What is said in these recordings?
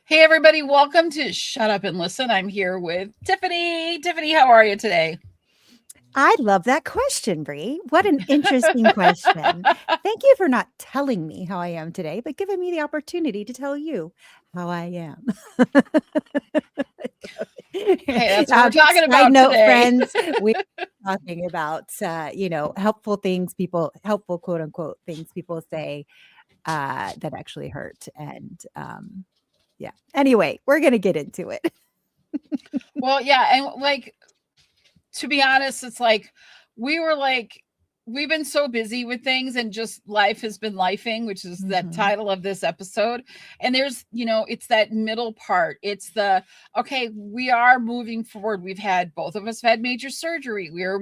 Hey, everybody, welcome to Shut Up and Listen. I'm here with Tiffany. Tiffany, how are you today? I love that question, Bree. What an interesting question. Thank you for not telling me how I am today, but giving me the opportunity to tell you how I am. Hey, that's what we're talking Side about note, today. friends, we're talking about helpful things helpful quote unquote things people say that actually hurt. And yeah. Anyway, we're gonna get into it. Well, yeah, and to be honest, it's we were like, we've been so busy with things and just life has been lifing, which is the Mhm. title of this episode. And it's that middle part. It's okay, we are moving forward. Both of us have had major surgery. We are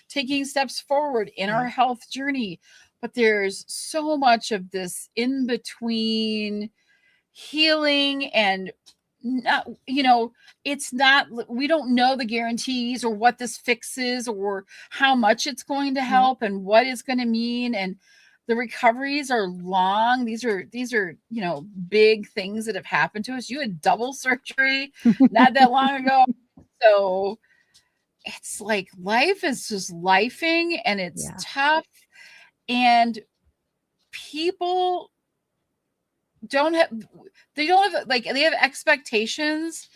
taking steps forward in our Yeah. health journey. But there's so much of this in between healing and not, it's not, we don't know the guarantees or what this fixes or how much it's going to Yeah. help and what it's going to mean. And the recoveries are long. These are big things that have happened to us. You had double surgery not that long ago. So it's like life is just lifing and it's Yeah. tough. And people don't have they don't have they have expectations.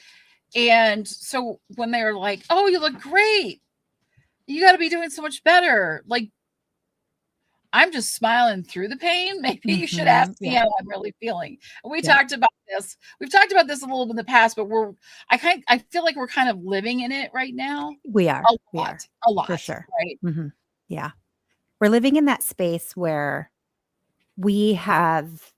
And so when they're like, oh, you look great, you got to be doing so much better, like, I'm just smiling through the pain. Maybe you should ask me Yeah. how I'm really feeling. We Yeah. talked about this. We've talked about this a little bit in the past, but I feel like we're kind of living in it right now. We A are. We lot, are a for lot, sure. right? Yeah. We're living in that space where we have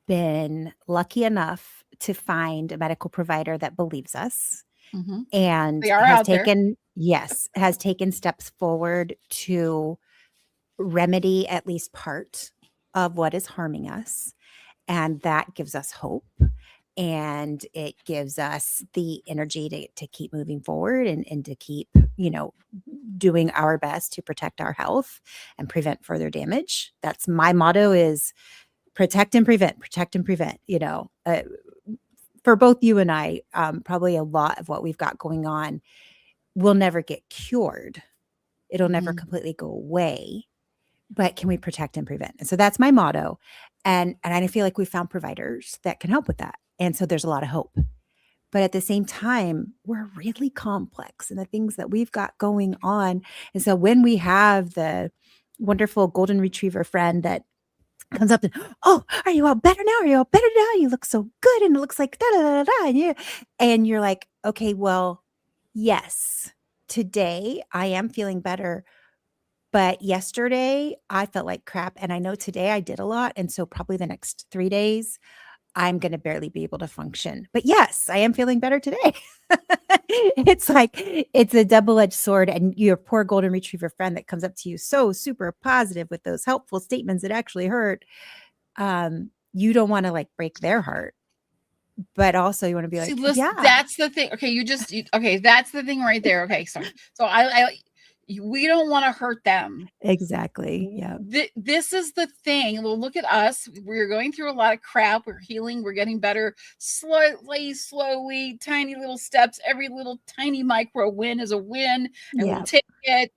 been lucky enough to find a medical provider that believes us Hmm. and They are out there. has taken steps forward to remedy at least part of what is harming us. And that gives us hope. And it gives us the energy to keep moving forward and to keep, doing our best to protect our health and prevent further damage. That's my motto is protect and prevent, for both you and I, probably a lot of what we've got going on will never get cured. It'll never Hmm. completely go away, but can we protect and prevent? And so that's my motto. And I feel like we found providers that can help with that. And so there's a lot of hope. But at the same time, we're really complex in the things that we've got going on. And so when we have the wonderful golden retriever friend that comes up and, oh, are you all better now? Are you all better now? You look so good. And it looks like da da da da. And you're like, okay, well, yes, today I am feeling better. But yesterday I felt like crap. And I know today I did a lot. And so probably the next 3 days, I'm going to barely be able to function. But yes, I am feeling better today. It's like it's a double-edged sword. And your poor golden retriever friend that comes up to you so super positive with those helpful statements that actually hurt. You don't want to like break their heart, but also you want to be See, like, listen, yeah, that's the thing. Okay, okay, that's the thing right there. Okay, so we don't want to hurt them. exactly. Yeah. This is the thing. Well, look at us. We're going through a lot of crap. We're healing. We're getting better slowly, tiny little steps. Every little tiny micro win is a win, and we'll Yeah. take it.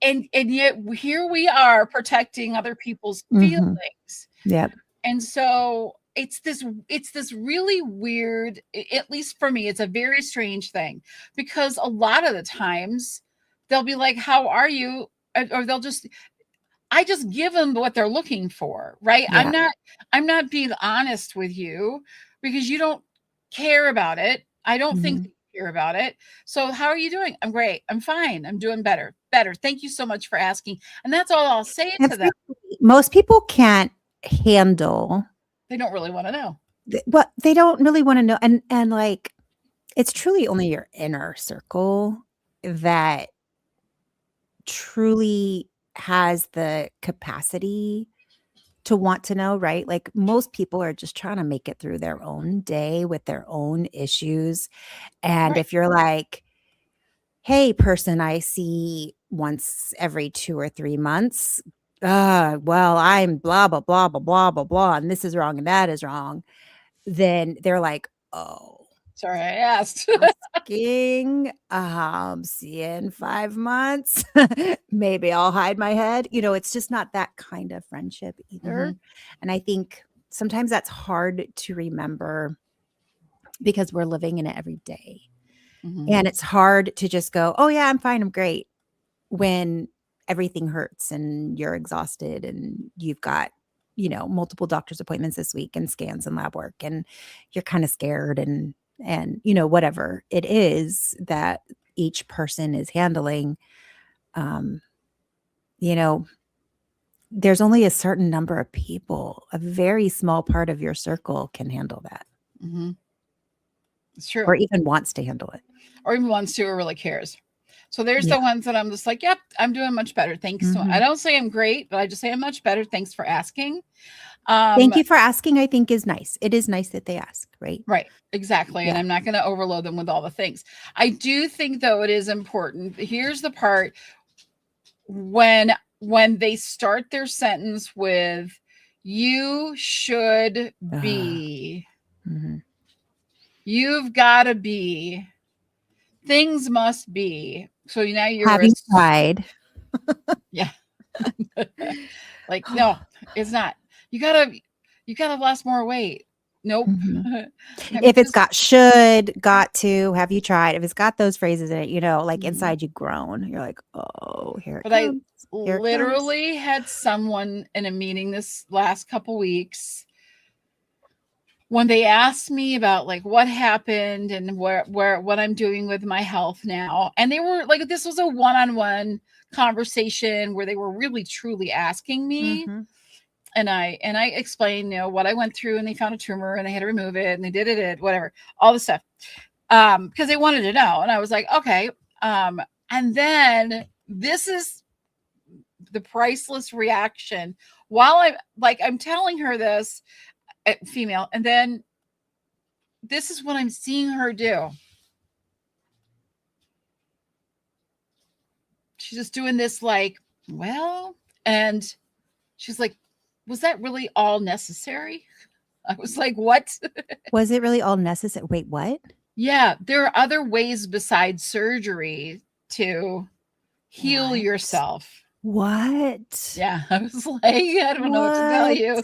And yet here we are protecting other people's Hmm. feelings. Yep. And so it's this really weird, at least for me, it's a very strange thing, because a lot of the times they'll be like, how are you? Or I just give them what they're looking for, right? Yeah. I'm not being honest with you because you don't care about it. I don't think Hmm. that you care about it. So how are you doing? I'm great. I'm fine. I'm doing better. Better. Thank you so much for asking. And that's all I'll say to them. Most people can't handle They don't really want to know. what they don't really want to know. And like, it's truly only your inner circle that truly has the capacity to want to know, right? Like most people are just trying to make it through their own day with their own issues. And Right. if you're like, hey, person I see once every 2 or 3 months, well, I'm blah, blah, blah, blah, blah, blah, blah, and this is wrong and that is wrong. then they're like, oh, Sorry, I asked. asking, see you in 5 months. Maybe I'll hide my head. It's just not that kind of friendship either. Mhm, And I think sometimes that's hard to remember because we're living in it every day. mhm, And it's hard to just go, oh, yeah, I'm fine. I'm great. When everything hurts and you're exhausted and you've got, multiple doctor's appointments this week and scans and lab work and you're kind of scared and whatever it is that each person is handling, um, you know, there's only a certain number of people, a very small part of your circle can handle that mhm. It's or true. even wants to handle it. Or even wants to or really cares. So there's Yeah. the ones that I'm just like, yep, I'm doing much better. Thanks. I Mhm. don't say I'm great, but I just say I'm much better. Thanks for asking. Thank you for asking, I think is nice. It is nice that they ask, right? Right, exactly. And Yeah. I'm not going to overload them with all the things. I do think though it is important. Here's the part when they start their sentence with you should be, Mhm. you've got to be, things must be. So now you're Having tried. yeah. Like, no, it's not. You gotta have lost more weight. Nope. Mhm. I'm If it's just got should, got to, have you tried, if it's got those phrases in it, like Mhm. inside you groan. You're like, "Oh, here it But I comes. Here it comes." literally had someone in a meeting this last couple weeks when they asked me about like what happened and where what I'm doing with my health now. And they were like, this was a one-on-one conversation where they were really truly asking me. Mhm. And I explained, what I went through, and they found a tumor and they had to remove it and they did it, whatever, all the stuff. Because they wanted to know. And I was like, okay. And then this is the priceless reaction while I'm telling her this, female, and then this is what I'm seeing her do. She's just doing this like, well, and she's like, was that really all necessary? I was like, what? Was it really all necessary? Wait, what? Yeah, there are other ways besides surgery to heal What? yourself. What? Yeah, I was like, I don't know what to tell What? you.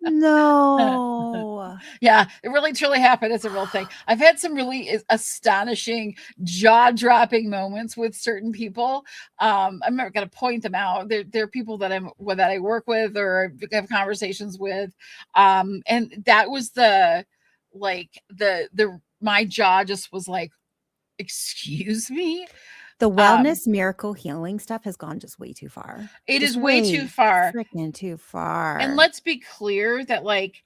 No. Yeah, it really truly happened. It's a real thing. I've had some really astonishing, jaw-dropping moments with certain people. I'm not going to point them out. They're people that I work with or have conversations with, and that was the my jaw just was like, excuse me. The Um, wellness miracle healing stuff has gone just way too far. it Just is way too way far. freaking too And far. let's be clear that like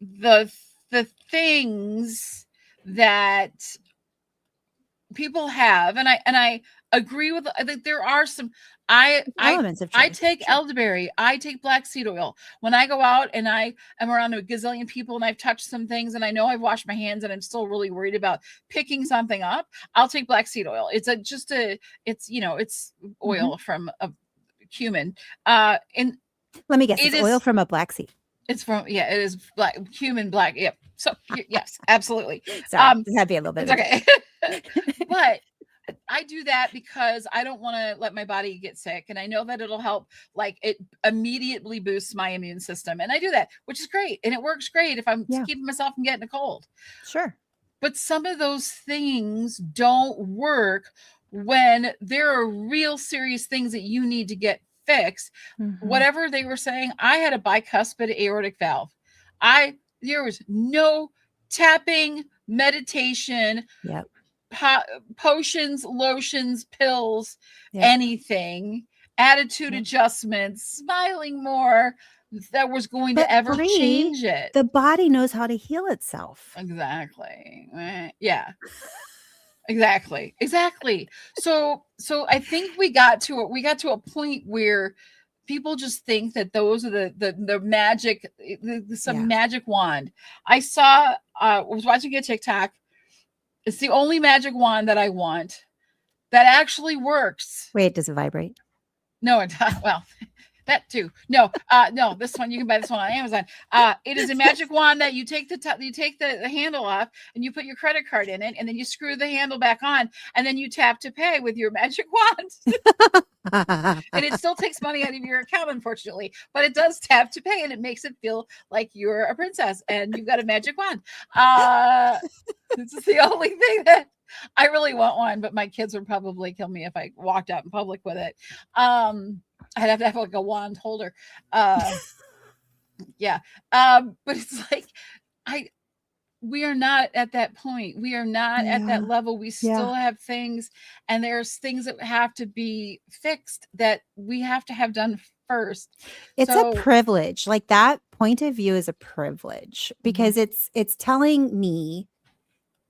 the the things that people have, and I agree with, I think there are some, I I Elements of I truth. take Sure. elderberry, I take black seed oil when I go out and I am around a gazillion people and I've touched some things and I know I've washed my hands and I'm still really worried about picking something up. I'll take black seed oil. It's Mhm. oil from a cumin, and Let me guess, it it's oil is from a black seed. it's from, yeah, it is black cumin black, yep. So yes, absolutely. Sorry, this had to be a little bit It's of a okay. joke. But I do that because I don't want to let my body get sick. And I know that it'll help, like it immediately boosts my immune system. And I do that, which is great. And it works great if I'm Yeah, keeping myself from getting a cold. sure. But some of those things don't work when there are real serious things that you need to get fixed. Mhm. Whatever they were saying, I had a bicuspid aortic valve. There was no tapping, meditation, Yep, potions, lotions, pills, yep. anything, attitude Yep. adjustments, smiling more that was going to But ever Bree, change it. the body knows how to heal itself. Exactly. Yeah. Exactly. So I think we got to a point where people just think that those are the magic, some Yeah. magic wand. I was watching a TikTok. It's the only magic wand that I want that actually works. Wait, does it vibrate? No, it well, That too. No, no, this one you can buy this one on Amazon. It is a magic wand that you take the handle off and you put your credit card in it, and then you screw the handle back on, and then you tap to pay with your magic wand. And it still takes money out of your account, unfortunately, but it does tap to pay, and it makes it feel like you're a princess and you've got a magic wand. This is the only thing that I really want one, but my kids would probably kill me if I walked out in public with it. I'd have to have like a wand holder. Yeah. But it's like, we are not at that point. We are not at that level. We still have things, and there's things that have to be fixed that we have to have done first. It's a privilege. Like, that point of view is a privilege, because it's telling me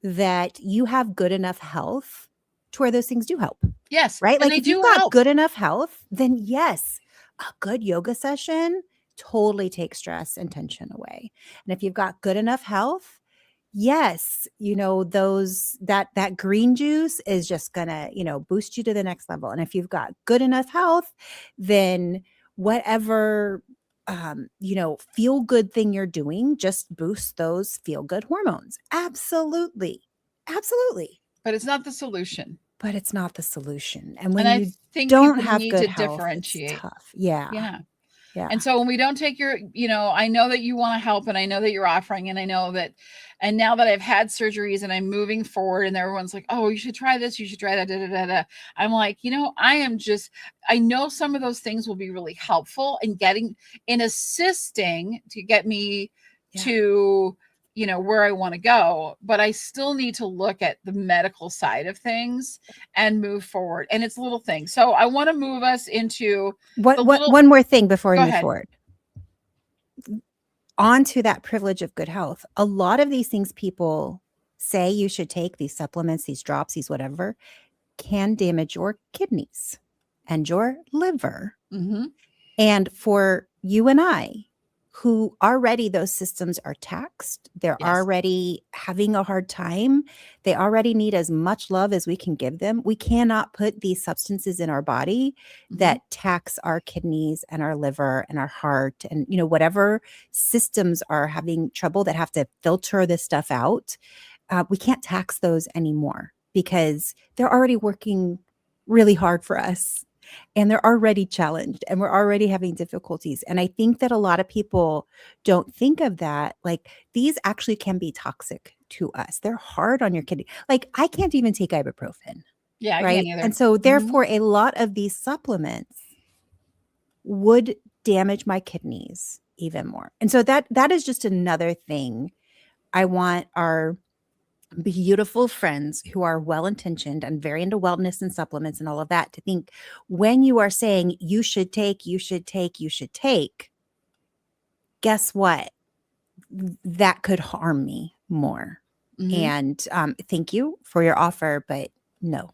that you have good enough health to where those things do help. Yes. Right? And Like, if you've got good enough health, then yes, a good yoga session totally takes stress and tension away. And if you've got good enough health, yes, that green juice is just gonna, boost you to the next level. And if you've got good enough health, then whatever feel good thing you're doing just boosts those feel good hormones. Absolutely. But it's not the solution. And when you think don't people have need good to health, differentiate. it's tough. Yeah. And so when we don't take your, I know that you want to help, and I know that you're offering, and I know that, and now that I've had surgeries and I'm moving forward, and everyone's like, oh, you should try this, you should try that, da, da, da, da. I'm like, I know some of those things will be really helpful in assisting to get me to, where I want to go, but I still need to look at the medical side of things and move forward. And it's little things. So I want to move us into one more thing before we move ahead. forward. Onto that privilege of good health. A lot of these things people say you should take, these supplements, these drops, these whatever, can damage your kidneys and your liver. And for you and I, who already those systems are taxed, they're already having a hard time, they already need as much love as we can give them. We cannot put these substances in our body that tax our kidneys and our liver and our heart and whatever systems are having trouble that have to filter this stuff out. We can't tax those anymore because they're already working really hard for us. And they're already challenged, and we're already having difficulties. And I think that a lot of people don't think of that. Like, these actually can be toxic to us. They're hard on your kidney. Like, I can't even take ibuprofen. Yeah. Right. And so therefore, a lot of these supplements would damage my kidneys even more. And so that is just another thing I want our beautiful friends who are well-intentioned and very into wellness and supplements and all of that to think, when you are saying you should take, guess what? That could harm me more. And thank you for your offer, but no,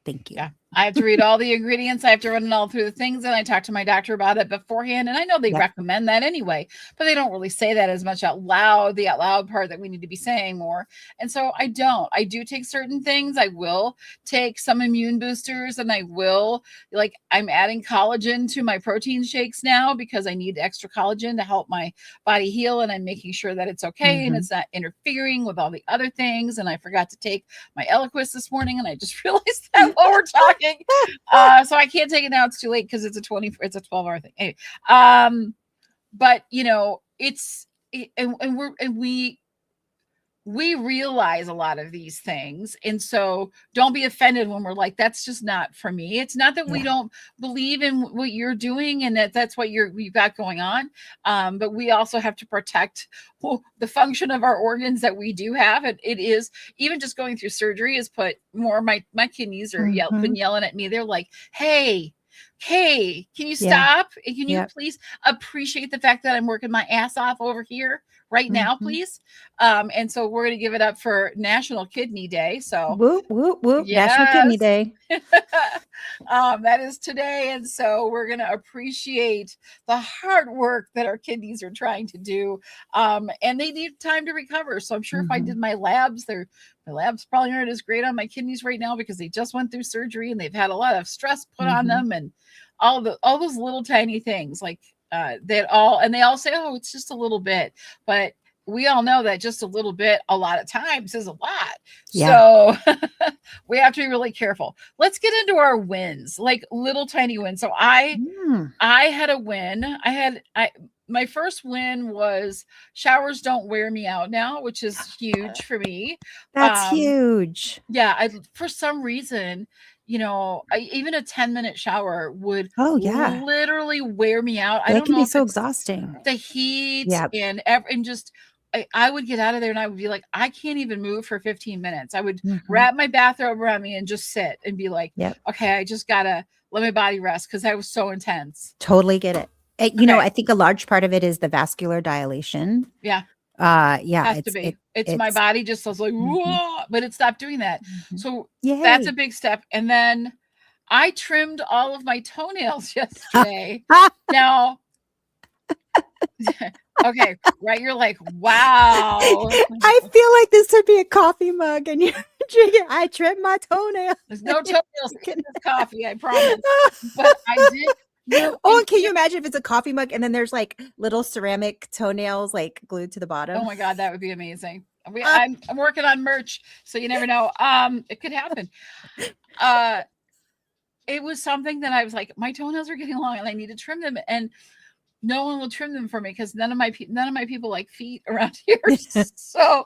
thank you. Yeah. I have to read all the ingredients. I have to run it all through the things. And I talk to my doctor about it beforehand. And I know they recommend that anyway, but they don't really say that as much out loud, the out loud part that we need to be saying more. And so I do take certain things. I will take some immune boosters, and I'm adding collagen to my protein shakes now because I need extra collagen to help my body heal. And I'm making sure that it's okay and it's not interfering with all the other things. And I forgot to take my Eliquis this morning, and I just realized that while we're talking. So I can't take it now. It's too late because it's a 12-hour thing. Anyway, but we realize a lot of these things. And so don't be offended when we're like, that's just not for me. It's not that we don't believe in what you're doing and that's what you've got going on. But we also have to protect the function of our organs that we do have. It is, even just going through surgery has put more, my kidneys are been yelling at me. They're like, hey, can you stop? And can you please appreciate the fact that I'm working my ass off over here right now, please? And so we're going to give it up for National Kidney Day. So whoop, whoop, whoop. National Kidney Day. That is today. And so we're going to appreciate the hard work that our kidneys are trying to do. And they need time to recover. So I'm sure if I did my labs, my labs probably aren't as great on my kidneys right now because they just went through surgery and they've had a lot of stress put on them. And all those little tiny things, like they all say, oh, it's just a little bit, but we all know that just a little bit a lot of times is a lot. Yeah. So we have to be really careful. Let's get into our wins, like little tiny wins. So Mm, I had a win. My first win was showers don't wear me out now, which is huge for me. that's Um, huge. yeah, for some reason, even a 10-minute shower would Oh, yeah. literally wear me out. I That don't can know be if so it's exhausting. the heat Yeah. and just I would get out of there and I would be like, I can't even move for 15 minutes. I would Mhm. wrap my bathrobe around me and just sit and be like, Yep. okay, I just gotta let my body rest because that was so intense. Totally get it. Okay. I think a large part of it is the vascular dilation. Yeah. Yeah, Has to be. It's my it's body just was like, mhm, whoa, but it stopped doing that. mhm. So that's a Yay. big step. And then I trimmed all of my toenails yesterday. Now, okay, right? You're like, wow. I feel like this would be a coffee mug and you're drinking. I trimmed my toenail. There's no toenails in this coffee, I promise. But I did. Oh, and can you imagine if it's a coffee mug and then there's like little ceramic toenails like glued to the Oh bottom? my God, that would be amazing. I'm working on merch, so you never know. It could happen. Uh, it was something that I was like, my toenails are getting long and I need to trim them, and no one will trim them for me because none of my people like feet around here. So,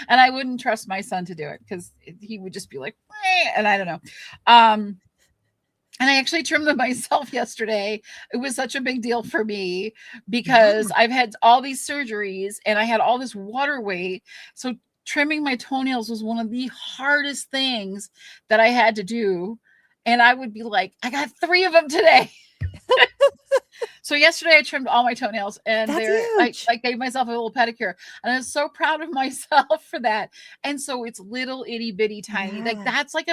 and I wouldn't trust my son to do it because he would just be like, "Meh," and I don't know. And I actually trimmed them myself yesterday. It was such a big deal for me because I've had all these surgeries and I had all this water weight. So trimming my toenails was one of the hardest things that I had to do. And I would be like, I got 3 of them today. So yesterday I trimmed all my toenails and That's I huge. gave myself a little pedicure and I was so proud of myself for that. And so it's little itty bitty tiny. Like Yeah, that's like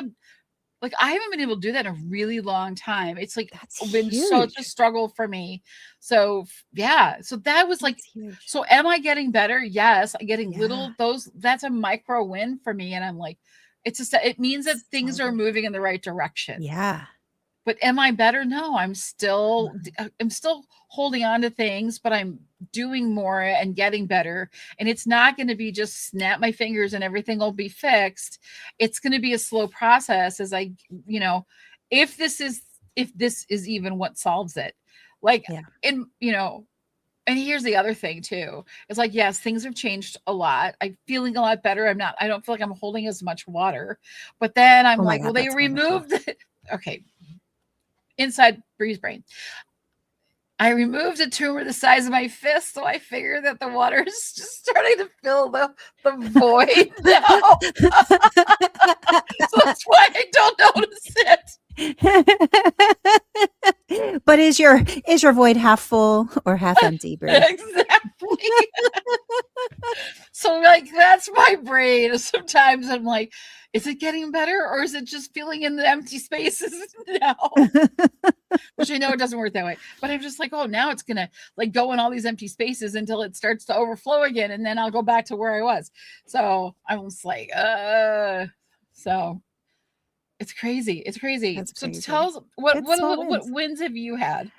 I haven't been able to do that in a really long time. It's like that's been such a huge. struggle for me. So yeah, so that was like, That's huge. so am I getting better? Yes, I'm getting Yeah. that's a micro win for me. And I'm like, it means that So things are good. moving in the right direction. Yeah. But am I better? No, Mhm. I'm still holding on to things, but I'm doing more and getting better. And it's not going to be just snap my fingers and everything will be fixed. It's going to be a slow process as you know, if this is even what solves it. Like Yeah. in, and here's the other thing too. It's like, yes, things have changed a lot. I'm feeling a lot better. I don't feel like I'm holding as much water. But then I'm Oh my like, well, God, they that's wonderful. removed it. Okay, inside Bree's brain. I removed a tumor the size of my fist, so I figure that the water is just starting to fill the void now. So that's why I don't notice it. But is your void half full or half empty, Brie? Exactly. So like that's my brain. Sometimes I'm like, is it getting better or is it just filling in the empty spaces now? Which I know it doesn't work that way. But I'm just like, oh, now it's gonna like go in all these empty spaces until it starts to overflow again, and then I'll go back to where I was. So I'm just like, so it's crazy. It's crazy. That's So crazy. tell us what Good small what wins. wins have you had?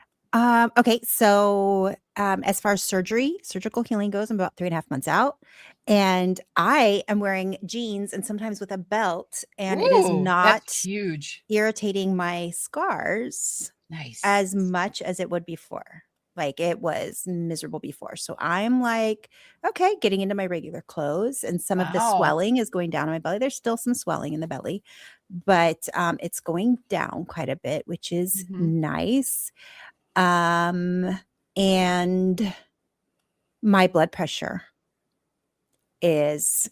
Okay, so as far as surgical healing goes, I'm about 3.5 months out, and I am wearing jeans and sometimes with a belt, and it is Ooh, that's not huge. irritating my scars Nice. as much as it would before. Like it was miserable before. So I'm like, okay, getting into my regular clothes, and some of the Wow. swelling is going down on my belly. There's still some swelling in the belly, but it's going down quite a bit, which is Hmm. nice. Um, and my blood pressure is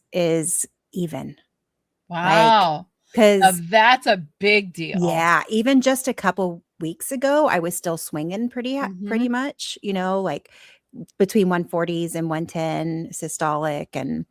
even. Like, Wow. Now because that's a big deal. yeah, even just a couple weeks ago, I was still swinging pretty Hmm. much, like between 140s and 110 systolic and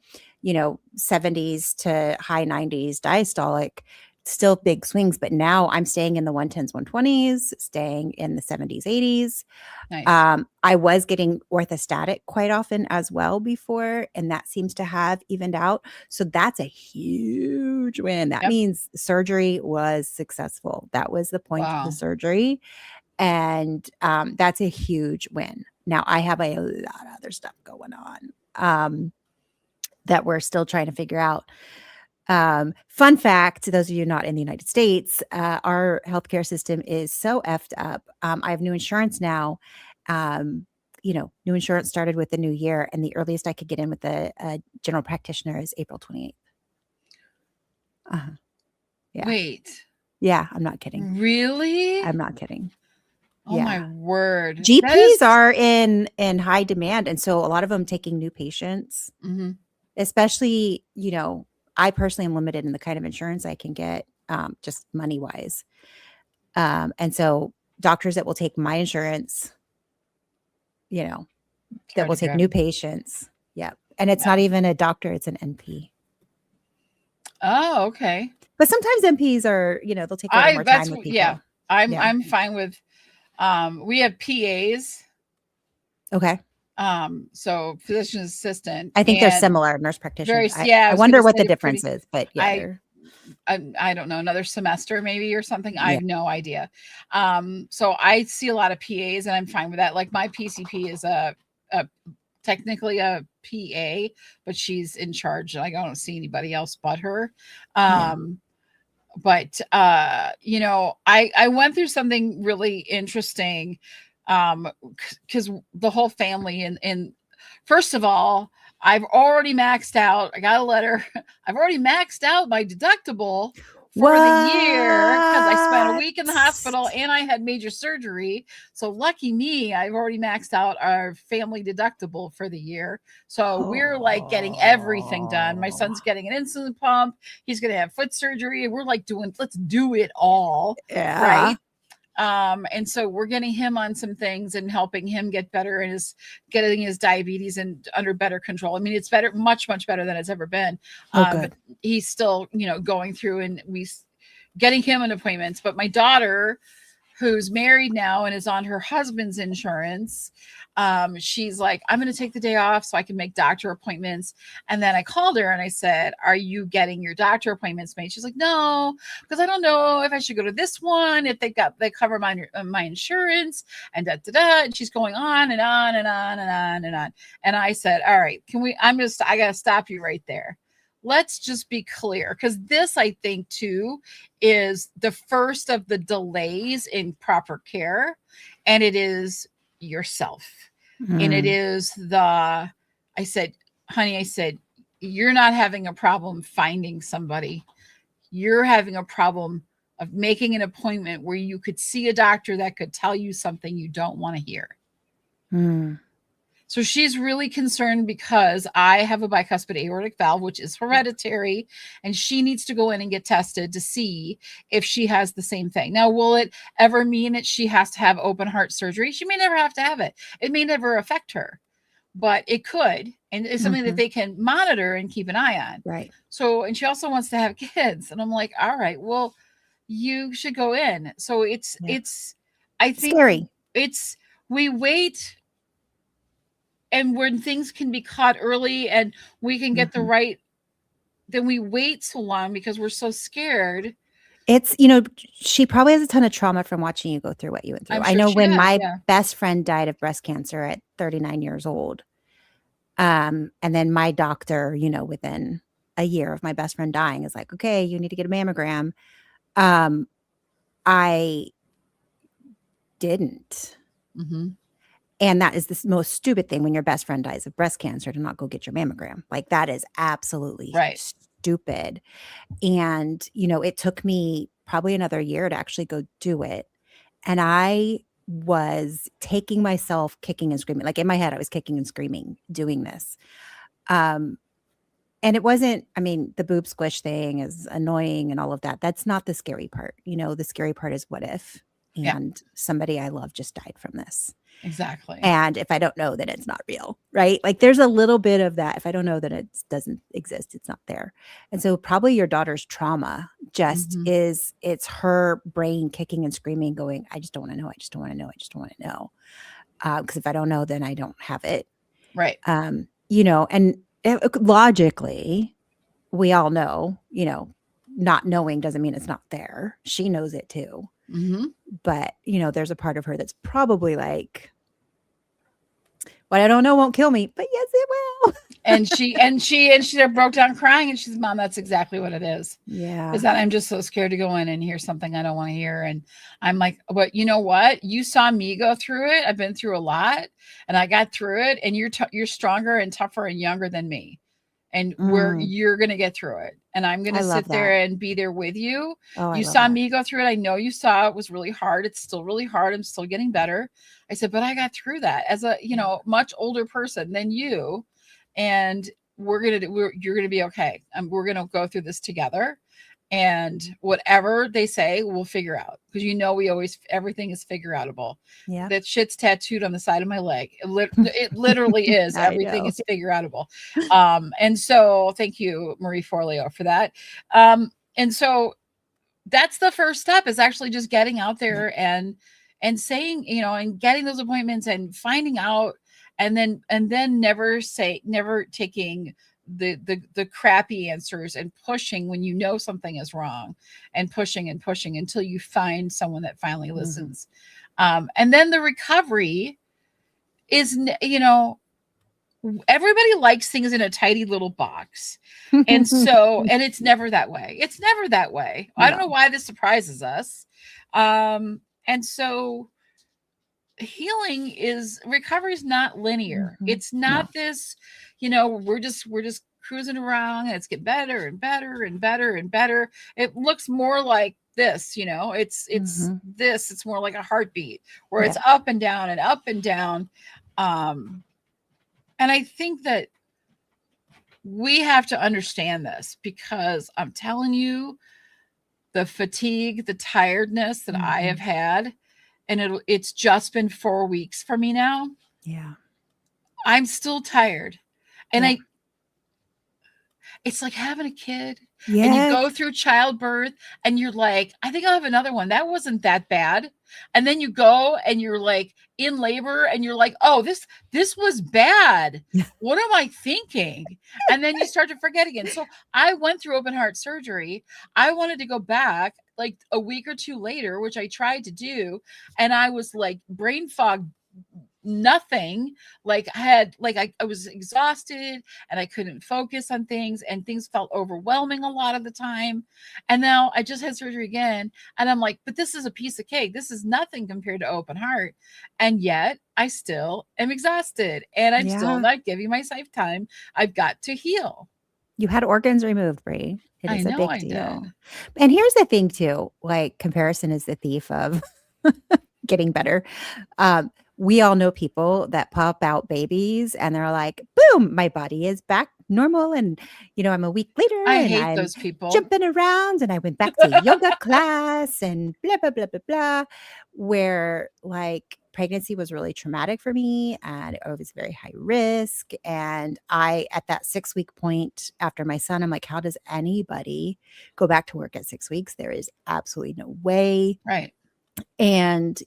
70s to high 90s diastolic. still big swings, but now I'm staying in the 110s, 120s, staying in the 70s, 80s. Nice. I was getting orthostatic quite often as well before, and that seems to have evened out. So that's a huge win. That Yep. means surgery was successful. That was the point of the Wow. surgery. And that's a huge win. Now I have a lot of other stuff going on that we're still trying to figure out. Fun fact, to those of you not in the United States, our healthcare system is so effed up. I have new insurance now. New insurance started with the new year, and the earliest I could get in with a general practitioner is April 28th. Uh-huh. Yeah. Wait. Yeah, I'm not kidding. Really? I'm not kidding. Oh my Yeah. word. That GPs is are in high demand, and so a lot of them taking new patients, Mhm. especially, I personally am limited in the kind of insurance I can get, just money wise. And so doctors that will take my insurance, It's that hard will to take grab. new patients. Yep. And it's Yeah. not even a doctor, it's an NP. Oh, okay. But sometimes NPs are, they'll take a little more time with people. Yeah. I'm Yeah. fine with we have PAs, Okay. so physician assistant, I think they're and similar, nurse practitioners. I I was wonder gonna what the say difference pretty is, but yeah, I they're I don't know, another semester maybe or something. I yeah. have no idea. So I see a lot of PAs and I'm fine with that. Like my PCP is a technically a PA, but she's in charge. Like I don't see anybody else but her. Yeah. But I went through something really interesting, because the whole family and first of all, I've already maxed out. I got a letter. I've already maxed out my deductible for the year because I spent a What? week in the hospital and I had major surgery. So lucky me, I've already maxed out our family deductible for the year. So we're like getting everything done. My Oh. son's getting an insulin pump. He's going to have foot surgery. We're like let's do it all. Yeah. Right. And so we're getting him on some things and helping him get better and getting his diabetes and under better control. I mean, it's better, much, much better than it's ever been. Oh, But good. he's still, going through and getting him an appointments. But my daughter, who's married now and is on her husband's insurance, she's like, I'm going to take the day off so I can make doctor appointments. And then I called her and I said, are you getting your doctor appointments made? She's like, no, because I don't know if I should go to this one, if they cover my insurance and da da da. And she's going on and on and on and on and on. And I said, all right, I got to stop you right there. Let's just be clear, because this, I think, too, is the first of the delays in proper care, and it is yourself. And it is I said, honey, you're not having a problem finding somebody. You're having a problem of making an appointment where you could see a doctor that could tell you something you don't want to hear. So she's really concerned because I have a bicuspid aortic valve, which is hereditary, and she needs to go in and get tested to see if she has the same thing. Now, will it ever mean that she has to have open heart surgery? She may never have to have it. It may never affect her, but it could. And it's something that they can monitor and keep an eye on. Right. So, and she also wants to have kids. And I'm like, all right, well, you should go in. So I think scary. We wait, and when things can be caught early and we can get the right, then we wait so long because we're so scared. It's, she probably has a ton of trauma from watching you go through what you went through. I'm I sure know she when does, my yeah. best friend died of breast cancer at 39 years old. And then my doctor, within a year of my best friend dying, is like, okay, you need to get a mammogram. I didn't. And that is the most stupid thing when your best friend dies of breast cancer, to not go get your mammogram. Like, that is absolutely stupid. And, it took me probably another year to actually go do it. And I was taking myself kicking and screaming. Like, in my head, I was kicking and screaming doing this. And it wasn't, the boob squish thing is annoying and all of that. That's not the scary part. The scary part is what if, and somebody I love just died from this. Exactly. And if I don't know, then it's not real, right? Like there's a little bit of that. If I don't know that it doesn't exist, it's not there. And so probably your daughter's trauma just Mhm. is, it's her brain kicking and screaming, going, I just don't want to know. I just don't want to know. I just don't want to know. Because if I don't know, then I don't have it. Right. And logically, we all know, not knowing doesn't mean it's not there. She knows it too. Mhm. But, there's a part of her that's probably like, what I don't know won't kill me, but yes, it will. And she broke down crying, and she's, Mom, that's exactly what it is. Yeah. Is that I'm just so scared to go in and hear something I don't want to hear. And I'm like, but you know what? You saw me go through it. I've been through a lot, and I got through it. And you're stronger and tougher and younger than me. And you're going to get through it. And I'm going I to love sit there that. and be there with you. Oh, I You love saw that. me go through it. I know you saw it was really hard. It's still really hard. I'm still getting better. I said, but I got through that as a, much older person than you. And you're going to be okay. We're going to go through this together. And whatever they say, we'll figure out, because everything is figure outable. Yeah. That shit's tattooed on the side of my leg. It literally is. I Everything know. is figure outable. And so thank you, Marie Forleo, for that. And so that's the first step, is actually just getting out there and saying, and getting those appointments and finding out, and then never taking the crappy answers, and pushing when you know something is wrong, and pushing until you find someone that finally listens. And then the recovery is, everybody likes things in a tidy little box. And so, and it's never that way. I don't know why this surprises us. And so recovery is not linear. It's not this, we're just cruising around and it's get better and better and better and better. It looks more like this, it's more like a heartbeat, where it's up and down and up and down. And I think that we have to understand this, because I'm telling you, the fatigue, the tiredness that I have had, and it's just been 4 weeks for me now. Yeah. I'm still tired. And it's like having a kid. Yeah. And you go through childbirth and you're like, I think I'll have another one. That wasn't that bad. And then you go and you're like in labor and you're like, oh, this was bad. What am I thinking? And then you start to forget again. So I went through open heart surgery. I wanted to go back like a week or two later, which I tried to do. And I was like brain fog, nothing. Like I was exhausted and I couldn't focus on things, and things felt overwhelming a lot of the time. And now I just had surgery again, and I'm like, but this is a piece of cake. This is nothing compared to open heart. And yet I still am exhausted, and I'm still not giving myself time. I've got to heal. You had organs removed, Brie. It is a big deal. Did. And here's the thing too, like comparison is the thief of getting better. We all know people that pop out babies and they're like, boom, my body is back normal. And, I'm a week later I and hate I'm those people. jumping around and I went back to yoga class and blah, blah, blah, blah, blah, where like pregnancy was really traumatic for me and I was very high risk. And at that 6-week point after my son, I'm like, how does anybody go back to work at 6 weeks? There is absolutely no way. Right. And,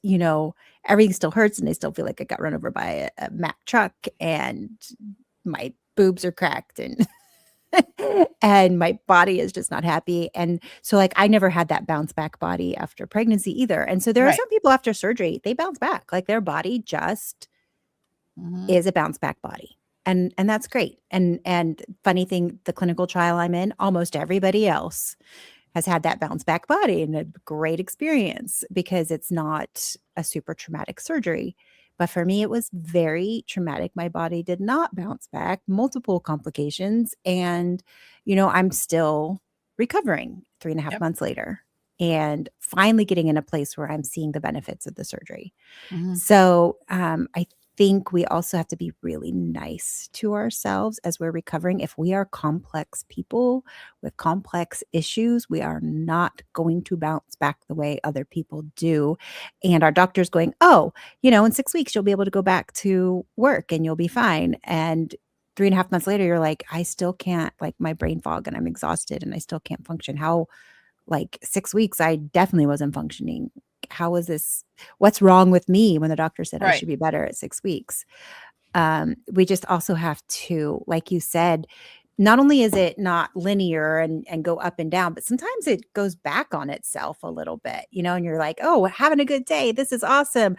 everything still hurts and I still feel like I got run over by a Mack truck and my boobs are cracked and and my body is just not happy. And so like I never had that bounce back body after pregnancy either. And so there are some people after surgery, they bounce back. Like their body just is a bounce back body. And that's great. And funny thing, the clinical trial I'm in, almost everybody else has had that bounce back body and a great experience because it's not a super traumatic surgery. But for me, it was very traumatic. My body did not bounce back, multiple complications. And, I'm still recovering 3.5 months later and finally getting in a place where I'm seeing the benefits of the surgery. So I think we also have to be really nice to ourselves as we're recovering. If we are complex people with complex issues, we are not going to bounce back the way other people do. And our doctor's going, oh, in 6 weeks, you'll be able to go back to work and you'll be fine. And 3.5 months later, you're like, I still can't, like, my brain fog and I'm exhausted and I still can't function. How, like, 6 weeks, I definitely wasn't functioning. How is this? What's wrong with me when the doctor said I Right. should be better at 6 weeks? We just also have to, like you said, not only is it not linear and go up and down, but sometimes it goes back on itself a little bit, and you're like, oh, having a good day. This is awesome.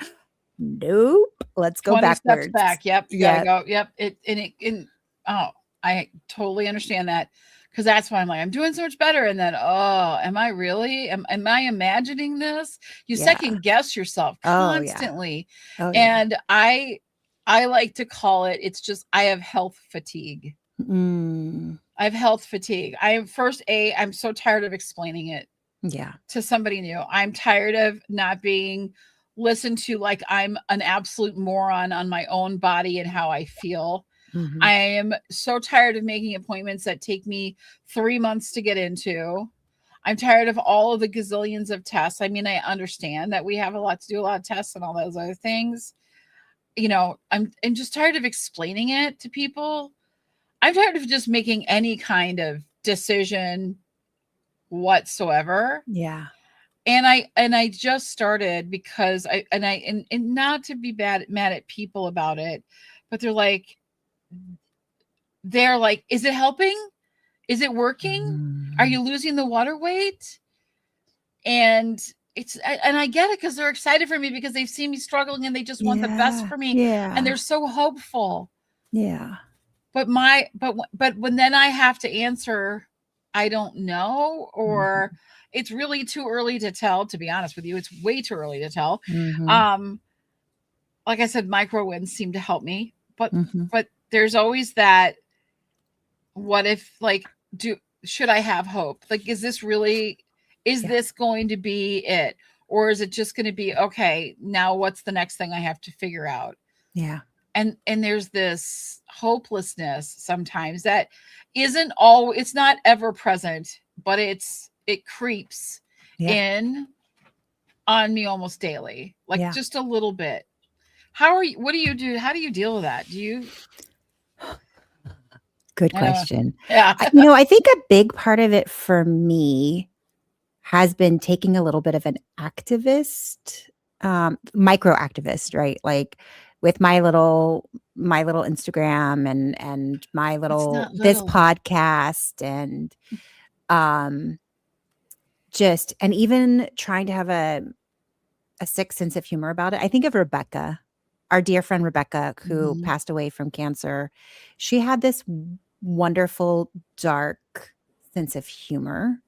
Nope. Let's go 20 steps backwards. back. Yep. You gotta Yeah. go. Yep. I totally understand that. Because that's why I'm like, I'm doing so much better. And then, oh, am I really? Am I imagining this? You Yeah. second guess yourself Oh, yeah. constantly. Oh, yeah. And I like to call it, it's just, I have health fatigue. Mm, I have health fatigue. I'm so tired of explaining it yeah. to somebody new. I'm tired of not being listened to like I'm an absolute moron on my own body and how I feel. Mhm. I am so tired of making appointments that take me 3 months to get into. I'm tired of all of the gazillions of tests. I mean, I understand that we have a lot of tests and all those other things. I'm just tired of explaining it to people. I'm tired of just making any kind of decision whatsoever. Yeah. And I just started because and not to be mad at people about it, but they're like, is it helping? Is it working? Are you losing the water weight? And I get it because they're excited for me because they've seen me struggling and they just want the best for me. Yeah. And they're so hopeful. Yeah. But when then I have to answer, I don't know, or it's really too early to tell, to be honest with you. It's way too early to tell. Mhm. Like I said, micro wins seem to help me, but Mhm. there's always that, what if, like, should I have hope? Like, is this going to be it? Or is it just going to be, okay, now what's the next thing I have to figure out? Yeah. And there's this hopelessness sometimes that it's not ever present, but it creeps in on me almost daily, like just a little bit. What do you do? How do you deal with that? Good question. Yeah. I think a big part of it for me has been taking a little bit of an activist, micro activist, right? Like with my little Instagram and my this podcast and and even trying to have a sick sense of humor about it. I think of Rebecca, our dear friend Rebecca, who passed away from cancer. She had this wonderful, dark sense of humor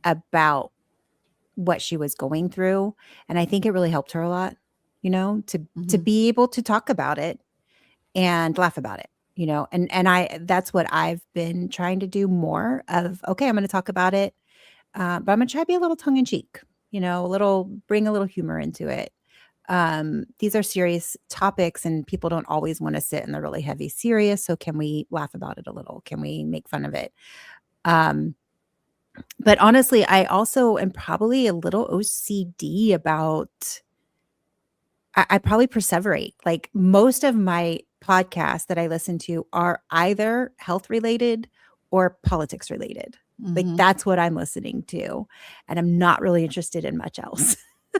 about what she was going through. And I think it really helped her a lot, to be able to talk about it and laugh about it, and that's what I've been trying to do more of. Okay, I'm going to talk about it. But I'm going to try to be a little tongue in cheek, bring a little humor into it. These are serious topics and people don't always want to sit in the really heavy serious. So can we laugh about it a little? Can we make fun of it? But honestly, I also am probably a little OCD about, I probably perseverate. Like most of my podcasts that I listen to are either health related or politics related. Like that's what I'm listening to. And I'm not really interested in much else.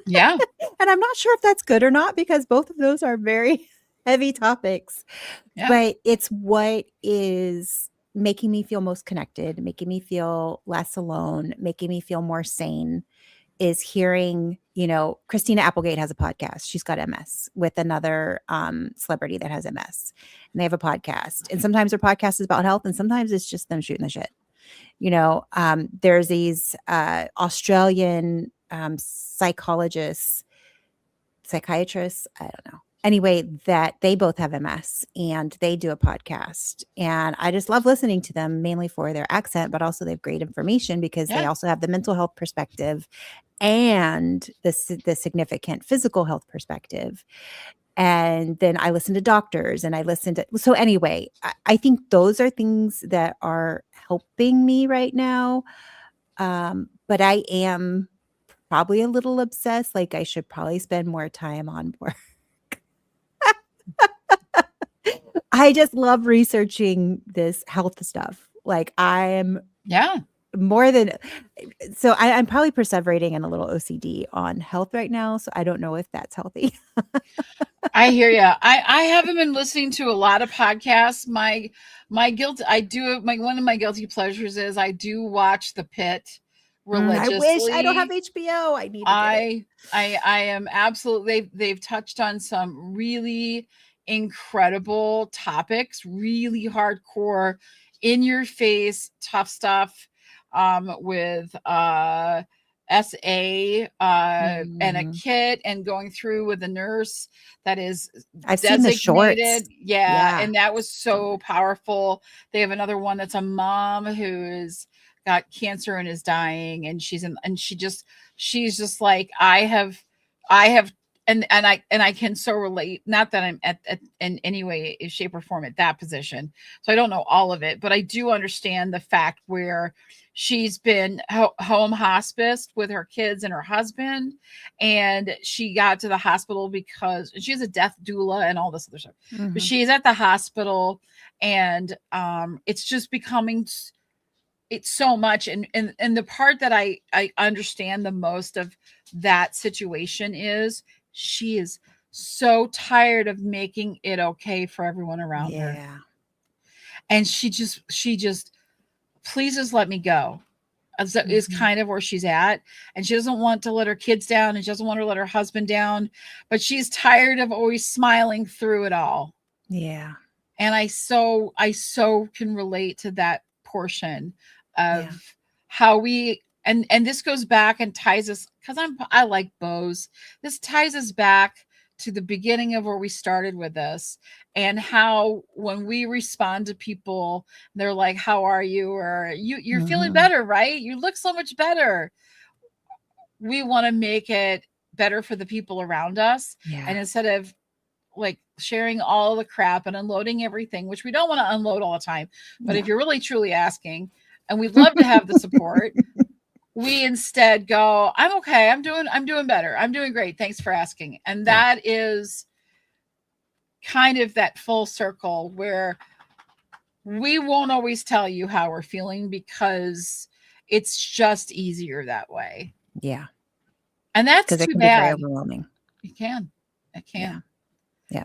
Yeah. And I'm not sure if that's good or not because both of those are very heavy topics. Yeah. But it's what is making me feel most connected, making me feel less alone, making me feel more sane is hearing, Christina Applegate has a podcast. She's got MS with another celebrity that has MS. And they have a podcast. And sometimes their podcast is about health and sometimes it's just them shooting the shit. There's these Australian psychiatrists, I don't know. Anyway, that they both have MS and they do a podcast. And I just love listening to them mainly for their accent, but also they have great information because they also have the mental health perspective and the significant physical health perspective. And then I listen to doctors and I listen to, so anyway, I think those are things that are helping me right now. But I am probably a little obsessed. Like I should probably spend more time on work. I just love researching this health stuff. Like I'm Yeah. more than so I'm probably perseverating in a little OCD on health right now. So I don't know if that's healthy. I hear you. I haven't been listening to a lot of podcasts. My guilt I do my one of my guilty pleasures is I do watch The Pit I wish I don't have religiously. HBO. I need to get it. I am absolutely they've touched on some really incredible topics, really hardcore, in your face, tough stuff with SA and a Mhm. kit and going through with a nurse that is I've seen the shorts. designated. Yeah, Yeah. and that was so powerful. They have another one that's a mom who's got cancer and is dying, and she's just like, I have and I can so relate. Not that I'm at in any way, shape, or form at that position, so I don't know all of it, but I do understand the fact where she's been home hospice with her kids and her husband, and she got to the hospital because she has a death doula and all this other stuff. But Mhm. she's at the hospital, and it's just becoming it's so much. And the part that I understand the most of that situation is she is so tired of making it okay for everyone around her, Yeah. and she just please just let me go is Mhm. kind of where she's at. And she doesn't want to let her kids down, and she doesn't want to let her husband down, but she's tired of always smiling through it all. Yeah. And I so can relate to that portion Yeah. of how we and this goes back and ties us, because I like bows. This ties us back to the beginning of where we started with this, and how when we respond to people, they're like, how are you? Or you're feeling Mhm. better, right? You look so much better. We want to make it better for the people around us. Yeah. And instead of like sharing all the crap and unloading everything, which we don't want to unload all the time. But if Yeah. you're really truly asking, and we'd love to have the support, we instead go, I'm okay. I'm doing better. I'm doing great. Thanks for asking. And Yeah. that is kind of that full circle where we won't always tell you how we're feeling, because it's just easier that way. Yeah. And that's Because it too can be very bad. overwhelming. You can. It Yeah. can. Yeah.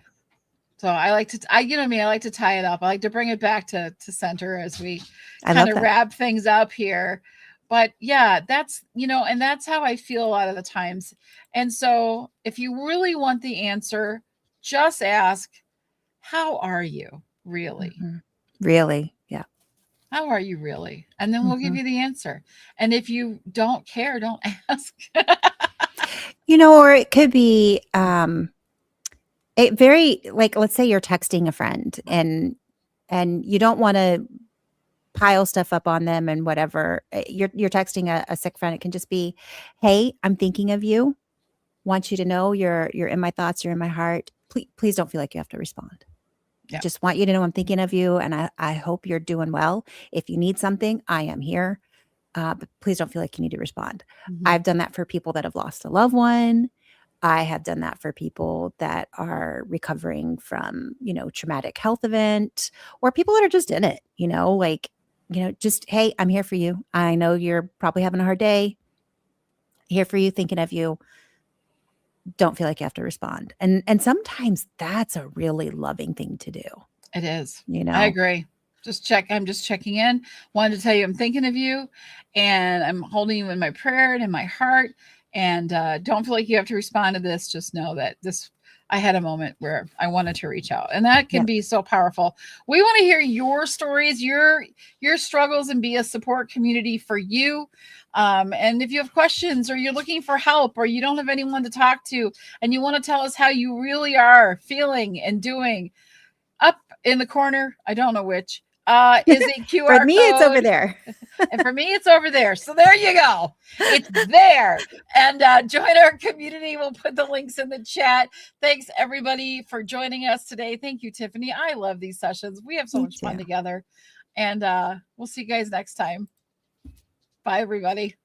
So I like to, you know me, I like to tie it up. I like to bring it back to center as we I kind love of that. wrap things up here. But yeah, that's, and that's how I feel a lot of the times. And so if you really want the answer, just ask, how are you really? Mhm. Really. Yeah. How are you really? And then we'll give Mhm. you the answer. And if you don't care, don't ask. Or it could be it very like let's say you're texting a friend and you don't want to pile stuff up on them and whatever. You're texting a sick friend. It can just be, "Hey, I'm thinking of you. Want you to know you're in my thoughts, you're in my heart. Please don't feel like you have to respond. Yeah. Just want you to know I'm thinking of you and I hope you're doing well. If you need something, I am here. But please don't feel like you need to respond." Mhm. I've done that for people that have lost a loved one. I have done that for people that are recovering from, traumatic health event or people that are just in it, just, hey, I'm here for you. I know you're probably having a hard day. Here for you, thinking of you. Don't feel like you have to respond. And sometimes that's a really loving thing to do, It is. you I know? agree. I'm just checking in. Wanted to tell you I'm thinking of you, and I'm holding you in my prayer and in my heart. And don't feel like you have to respond to this. Just know that I had a moment where I wanted to reach out, and that can Yeah. be so powerful. We want to hear your stories, your struggles, and be a support community for you. And if you have questions, or you're looking for help, or you don't have anyone to talk to, and you want to tell us how you really are feeling and doing, up in the corner, I don't know which, is a QR For me, it's over code. there. And for me, it's over there. So there you go. It's there. And join our community. We'll put the links in the chat. Thanks, everybody, for joining us today. Thank you, Tiffany. I love these sessions. We have so Me much fun too. together. And we'll see you guys next time. Bye, everybody.